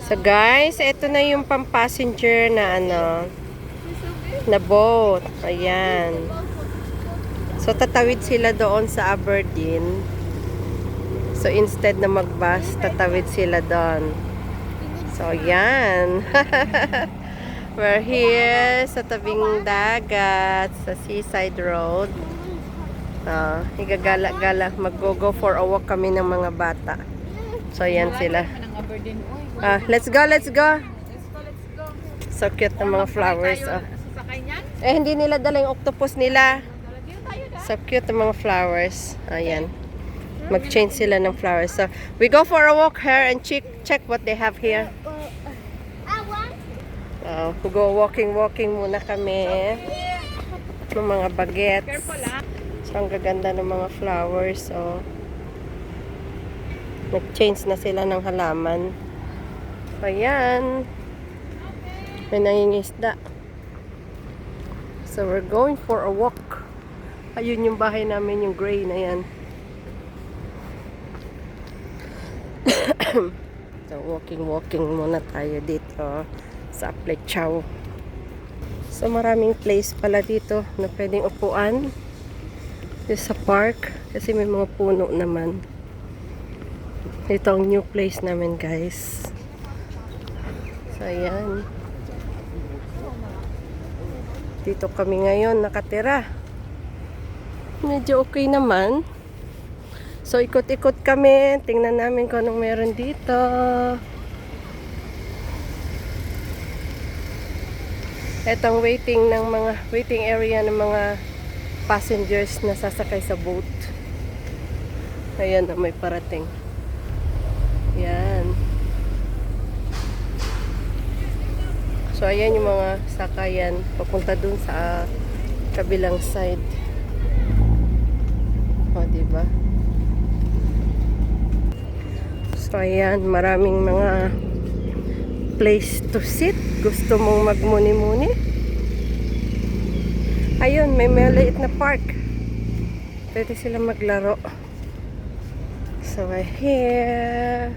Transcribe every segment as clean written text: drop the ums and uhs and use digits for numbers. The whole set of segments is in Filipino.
So guys, ito na yung pang-passenger na na boat. Ayan. So tatawid sila doon sa Aberdeen. So instead na mag-bus, tatawid sila doon. So yan. We're here sa tabing dagat, sa Seaside Road. Higagala-gala, mag-go for a walk kami ng mga bata. So yan sila. Let's go, let's go. So cute ng mga flowers. Hindi nila dala yung octopus nila. So cute ng mga flowers. Ayan. Mag-change sila ng flowers. So we go for a walk here and check what they have here. Go walking muna kami. Ng mga bagets. So ang gaganda ng mga flowers. So nag-change na sila ng halaman. Ayan. May nangingisda. So we're going for a walk. Ayun yung bahay namin, yung gray na yan. So walking muna tayo dito sa Aplecao. So maraming place pala dito na pwedeng upuan. Dito sa park. Kasi may mga puno naman. Ito ang new place namin, guys. So, ayan. Dito kami ngayon nakatira. Medyo okay naman. So, ikot-ikot kami. Tingnan namin kung anong meron dito. Ito ang waiting area ng mga passengers na sasakay sa boat. Ayan na, may parating. Yan. So, ayan yung mga sakayan papunta dun sa kabilang side. O, diba? So, ayan. Maraming mga place to sit. Gusto mong magmuni-muni. Ayun, may maliit na park. Pwede sila maglaro. So, we're here.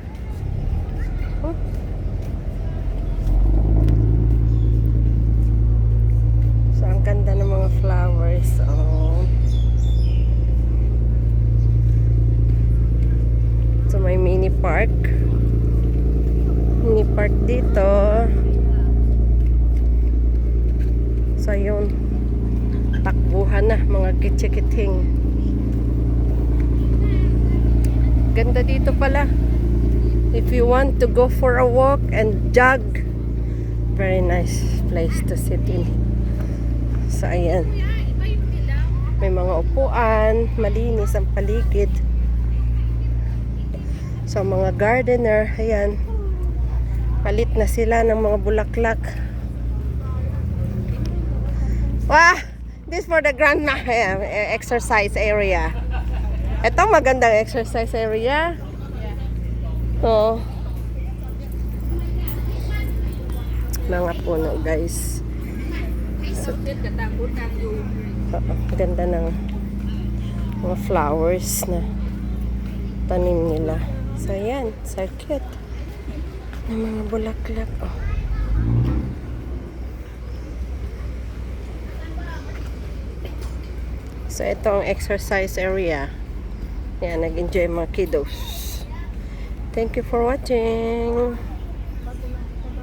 So, ang ganda ng mga flowers. So, may mini park. Mini park dito. So, yun. Takbuhan na, mga kitsi-kiting. Ganda dito pala. If you want to go for a walk and jog, very nice place to sit in. So, ayan. May mga upuan, malinis ang paligid. So, mga gardener, ayan. Palit na sila ng mga bulaklak. Wah! This for the grandma exercise area. Ito magandang exercise area. Oh. Mga puno, guys. So, ganda ng mga flowers na tanim nila. So, ayan. So cute. Ng mga bulaklak. Oh. So, ito ang exercise area. Yan, nag-enjoy mga kiddos. Thank you for watching.